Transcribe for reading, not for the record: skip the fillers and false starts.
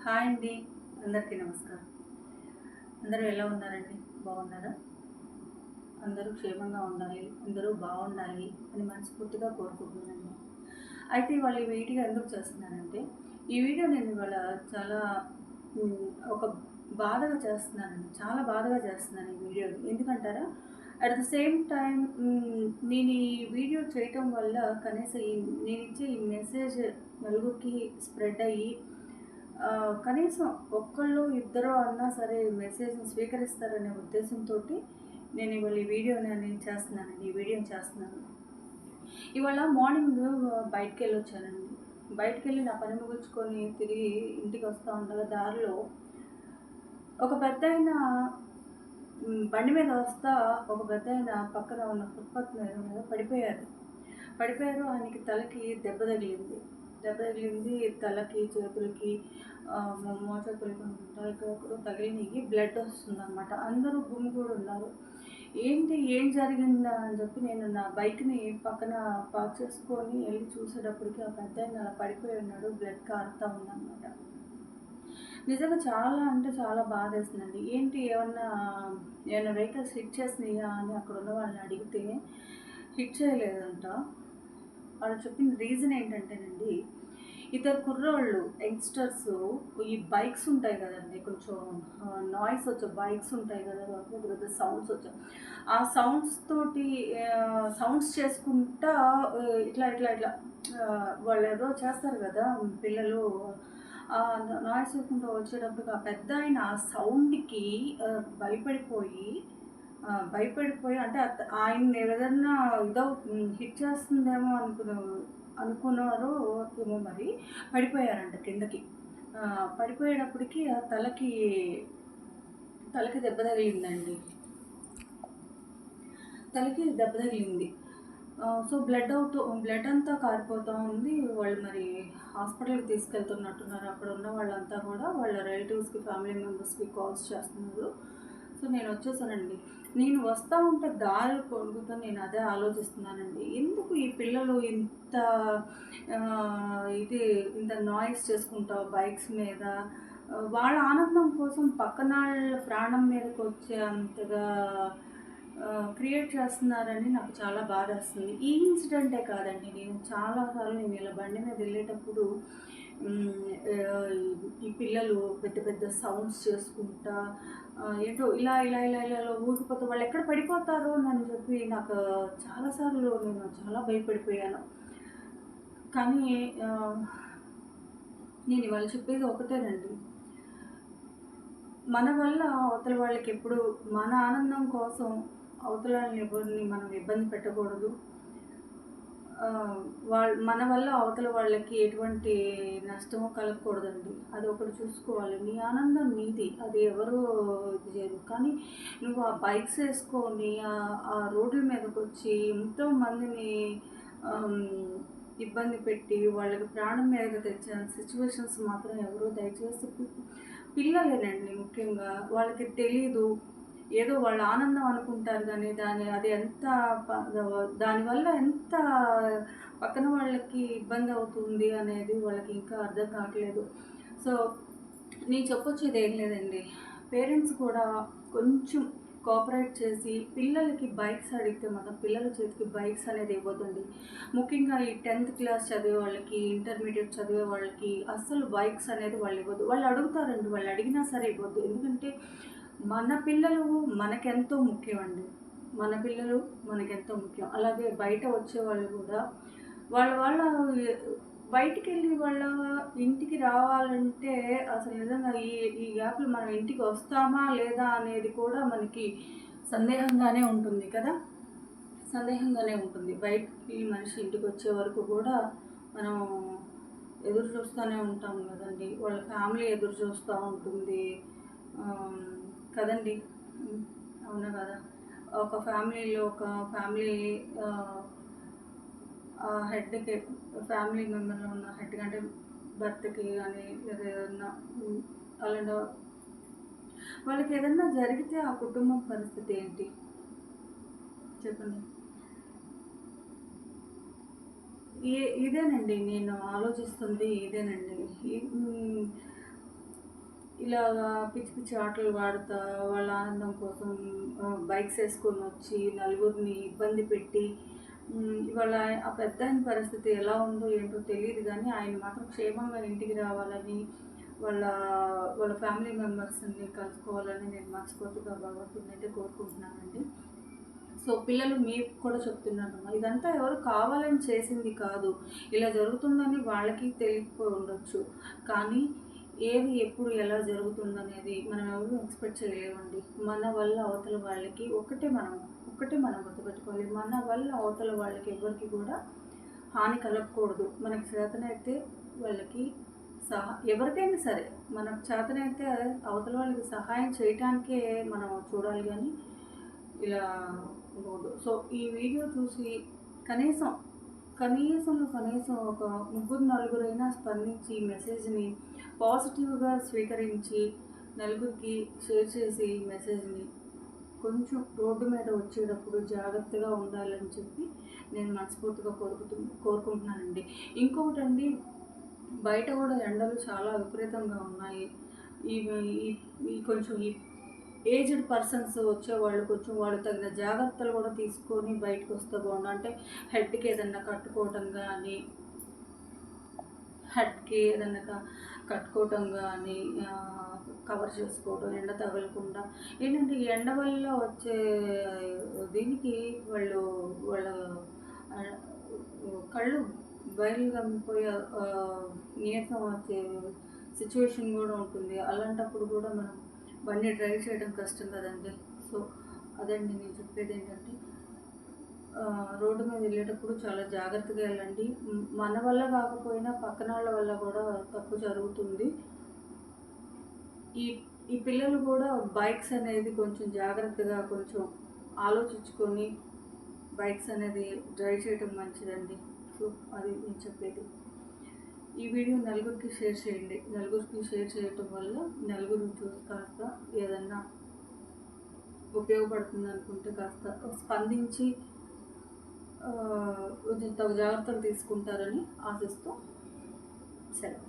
Hi అండి. అందరికీ నమస్కారం. అందరూ ఎలా ఉన్నారండి? బాగున్నారా? అందరూ క్షేమంగా ఉండాలి, అందరూ బాగుండాలి అని మనస్ఫూర్తిగా కోరుకుంటున్నానండి. అయితే ఇవాళ ఈ వీడియో ఎందుకు చేస్తున్నానంటే, ఈ వీడియో నేను ఇవాళ చాలా హ్మ్, ఒక బాధగా చేస్తున్నానండి. చాలా బాధగా చేస్తున్నాను ఈ వీడియోని. ఎందుకంటారా? అట్ ద సేమ్ టైమ్ నేను ఈ వీడియో చేయటం వల్ల కనీసం నేనిచ్చే ఈ మెసేజ్ నలుగురికి స్ప్రెడ్ అయ్యి కనీసం ఒక్కళ్ళో ఇద్దరో అన్నా సరే మెసేజ్‌ని స్వీకరిస్తారనే ఉద్దేశంతోటి నేను ఇవాళ ఈ వీడియోని చేస్తున్నానండి. ఈ వీడియోని చేస్తున్నాను. ఇవాళ మార్నింగ్ బయటికెళ్ళొచ్చానండి. బయటికెళ్ళి నా పని ముగించుకొని తిరిగి ఇంటికి వస్తా ఉండగా దారిలో ఒక పెద్దాయన బండి మీద వస్తా ఒక పెద్దాయన పక్కన ఉన్న ఫుట్‌పాత్ మీద పడిపోయారు. ఆయనకి తలకి దెబ్బ తగిలింది. తలకి, చేతులకి మోచేతులకి అనుకుంటా ఎక్కడెక్కడో తగిలినియి. బ్లడ్ వస్తుందనమాట. అందరూ గుమిగూడి ఉన్నారు. ఏం జరిగిందా అని చెప్పి నేను నా బైక్‌ని పక్కన పార్క్ చేసుకొని ఎళ్లి చూసేటప్పటికి ఆ పెద్దాయన అలా పడిపోయి ఉన్నాడు. బ్లడ్ కారుతా ఉందనమాట. నిజంగా చాలా అంటే చాలా బాధేసిందండి. ఏమన్నా వెహికల్స్ హిట్ చేసినాయా అని అక్కడున్న వాళ్ళని అడిగితే హిట్ చేయలేదంట. వాళ్ళు చెప్పిన రీజన్ ఏంటంటేనండి, ఇద్దరు కుర్రోళ్ళు యంగ్‌స్టర్సు ఈ బైక్స్ ఉంటాయి గదండీ! కొంచెం నాయిస్ వచ్చే బైక్స్ ఉంటాయి గదా! పెద్ద పెద్ద సౌండ్స్ వచ్చే ఆ సౌండ్స్ తోటి సౌండ్స్ చేసుకుంటా ఇట్లా వాళ్ళేదో చేస్తారు గదా! పిల్లలు నాయిస్ చేసుకుంటూ వచ్చేటప్పటికి ఆ పెద్దాయన ఆ సౌండ్‌కి భయపడిపోయి అంటే ఆయన్ని ఏదన్నా హిట్ చేస్తుందేమో అనుకున్నారో ఏమో మరి పడిపోయారంట కిందకి. పడిపోయేటప్పటికి ఆ తలకి దెబ్బ తగిలిందండి. తలకి దెబ్బ తగిలింది. సో బ్లడ్ అంతా కారిపోతా ఉంది. వాళ్ళు మరి హాస్పిటల్‌కి తీసుకెళ్తున్నట్టున్నారు. అక్కడ ఉన్న వాళ్ళంతా కూడా వాళ్ళ రిలేటివ్స్‌కి, ఫ్యామిలీ మెంబర్స్‌కి కాల్స్ చేస్తున్నారు. సో నేనొచ్చేసానండి. నేను వస్తా ఉంటే దారి పొడుగుతా నేను అదే ఆలోచిస్తున్నానండి. ఎందుకు ఈ పిల్లలు ఇది ఇంత నాయిస్ చేసుకుంటా బైక్స్ మీద వాళ్ళ ఆనందం కోసం పక్కనాళ్ళ ప్రాణం మీదకొచ్చే అంతగా క్రియేట్ చేస్తున్నారని నాకు చాలా బాధేస్తుంది. ఈ ఇన్సిడెంటే కాదండి. నేను చాలా సార్లు నేను ఇలా బండి మీద వెళ్ళేటప్పుడు ఈ పిల్లలు పెద్ద పెద్ద సౌండ్స్ చేసుకుంటా ఏంటో ఇలా ఊగిపోతే వాళ్ళెక్కడ పడిపోతారోనని చెప్పి నాకు చాలా సార్లు నేను చాలా భయపడిపోయాను. కానీ నేను ఇవాళ చెప్పేది ఒకటేనండి. మన వల్ల అవతల వాళ్ళకెప్పుడు మన ఆనందం కోసం అవతలని ఎవరిని మనం ఇబ్బంది పెట్టకూడదు. మన వల్ల అవతల వాళ్ళకి ఎటువంటి నష్టము కలగకూడదండి. అదొకటి చూసుకోవాలి. నీ ఆనందం నీది. అది ఎవరు ఇది చేయరు. కానీ నువ్వు ఆ బైక్స్ ఏసుకొని ఆ రోడ్ల మీదకొచ్చి ఎంతో మందిని ఇబ్బంది పెట్టి వాళ్ళకి ప్రాణం మీదకి తెచ్చే సిచ్యువేషన్స్ మాత్రం ఎవరు దయచేసి పిల్లలేనండి ముఖ్యంగా. వాళ్ళకి తెలీదు. ఏదో వాళ్ళ ఆనందం అనుకుంటారు గానీ, దానివల్ల ఎంత పక్కన వాళ్ళకి ఇబ్బందవుతుంది అనేది వాళ్ళకి ఇంకా అర్థం కావట్లేదు. సో, నేను చెప్పొచ్చేదేం లేదండి. పేరెంట్స్ కూడా కొంచెం కోఆపరేట్ చేసి పిల్లలకి బైక్స్ అడిగితే మాత్రం పిల్లల చేతికి బైక్స్ అనేది ఇవ్వద్దండి. ముఖ్యంగా ఈ 10థ్ క్లాస్ చదివే వాళ్ళకి, ఇంటర్మీడియేట్ చదివే వాళ్ళకి అస్సలు బైక్స్ అనేది వాళ్ళు ఇవ్వద్దు. వాళ్ళు అడుగుతారండి. వాళ్ళు అడిగినా సరే ఇవ్వద్దు. ఎందుకంటే మన పిల్లలు మనకెంతో ముఖ్యమండి. మన పిల్లలు మనకెంతో ముఖ్యం. అలాగే బయట వచ్చేవాళ్ళు కూడా వాళ్ళ బయటికెళ్ళి వాళ్ళ ఇంటికి రావాలంటే అసలు నిజంగా ఈ గ్యాప్‌లో మనం ఇంటికి వస్తామా లేదా అనేది కూడా మనకి సందేహంగానే ఉంటుంది కదా! సందేహంగానే ఉంటుంది. బయటికి మనిషి ఇంటికొచ్చే వరకు కూడా మనం ఎదురు చూస్తూనే ఉంటాం కదండీ! వాళ్ళ ఫ్యామిలీ ఎదురు చూస్తూ ఉంటుంది. ఆహ్, కదండీ! అవునా కదా! ఒక ఫ్యామిలీ ఆహ్, హెడ్‌కి ఫ్యామిలీ మెంబర్‌లో ఉన్న హెడ్‌కి అంటే భర్తకి గానీ లేదా ఏదన్నా అలాంటి వాళ్ళకేదన్నా జరిగితే ఆ కుటుంబం పరిస్థితి ఏంటి? చెప్పండి. ఇదేనండి నేను ఆలోచిస్తుంది ఇదేనండి. ఈ హ్మ్. ఇలాగా పిచ్చి పిచ్చి ఆటలు ఆడుతా వాళ్ళ ఆనందం కోసం బైక్స్ వేసుకొని వచ్చి నలుగురిని ఇబ్బంది పెట్టి ఇవాళ ఆ పెద్దాయన పరిస్థితి ఎలా ఉందో ఏంటో తెలియదు కానీ ఆయన మాత్రం క్షేమంగా ఇంటికి రావాలని వాళ్ళ వాళ్ళ ఫ్యామిలీ మెంబర్స్ని కలుసుకోవాలని నేను మనస్ఫూర్తిగా భగవంతుడిని అయితే కోరుకుంటున్నానండి. సో పిల్లలు మీకు కూడా చెప్తున్నాను, ఇదంతా ఎవరు కావాలని చేసింది కాదు. ఇలా జరుగుతుందని వాళ్ళకి తెలియకపోయి ఉండొచ్చు. కానీ ఏది ఎప్పుడు ఎలా జరుగుతుందనేది మనం ఎవరు ఎక్స్పెక్ట్ చేయలేమండి. మన వల్ల అవతల వాళ్ళకి ఒకటే మనం గుర్తుపెట్టుకోవాలి. మన వల్ల అవతల వాళ్ళకి ఎవరికి కూడా హాని కలగకూడదు. మనకి చేతనైతే వాళ్ళకి ఎవరికైనా సరే మనకు చేతనైతే అవతల వాళ్ళకి సహాయం చేయటానికే మనం చూడాలి కానీ ఇలా ఉండకూడదు. సో ఈ వీడియో చూసి కనీసం ఒక ముగ్గురు నలుగురైనా స్పందించి ఈ మెసేజ్ని పాజిటివ్గా స్వీకరించి నలుగురికి షేర్ చేసి ఈ మెసేజ్ని కొంచెం రోడ్డు మీద వచ్చేటప్పుడు జాగ్రత్తగా ఉండాలని చెప్పి నేను మనస్ఫూర్తిగా కోరుకుంటున్నానండి. ఇంకొకటండి, బయట కూడా ఎండలు చాలా విపరీతంగా ఉన్నాయి. ఈ ఈ కొంచెం ఈ ఏజ్డ్ పర్సన్స్ వచ్చేవాళ్ళు కొంచెం వాళ్ళు తగిన జాగ్రత్తలు కూడా తీసుకొని బయటకు వస్తే బాగుండు. అంటే హెడ్కి ఏదన్నా కట్టుకోవటం కానీ కవర్ చేసుకోవడం, ఎండ తగలకుండా. ఏంటంటే ఈ ఎండ వల్ల వచ్చే దీనికి వాళ్ళ కళ్ళు బయలు కమ్మిపోయే నీరసం వచ్చే సిచ్యువేషన్ కూడా ఉంటుంది. అలాంటప్పుడు కూడా మనం బండి డ్రైవ్ చేయడం కష్టం కదండి. సో అదండి నేను చెప్పేది ఏంటంటే, రోడ్డు మీద వెళ్ళేటప్పుడు చాలా జాగ్రత్తగా వెళ్ళండి. మన వల్ల కాకపోయినా పక్కన వాళ్ళ వల్ల కూడా తప్పు జరుగుతుంది. ఈ ఈ పిల్లలు కూడా బైక్స్ అనేది కొంచెం జాగ్రత్తగా కొంచెం ఆలోచించుకొని బైక్స్ అనేది డ్రైవ్ చేయడం మంచిదండి. సో అది నేను చెప్పేది. ఈ వీడియో నలుగురికి షేర్ చేయండి. నలుగురికి షేర్ చేయటం వల్ల నలుగురిని చూసి కాస్త ఏదన్నా ఉపయోగపడుతుంది అనుకుంటే కాస్త స్పందించి కొంచెం తగు జాగ్రత్తలు తీసుకుంటారని ఆశిస్తూ సెలవు.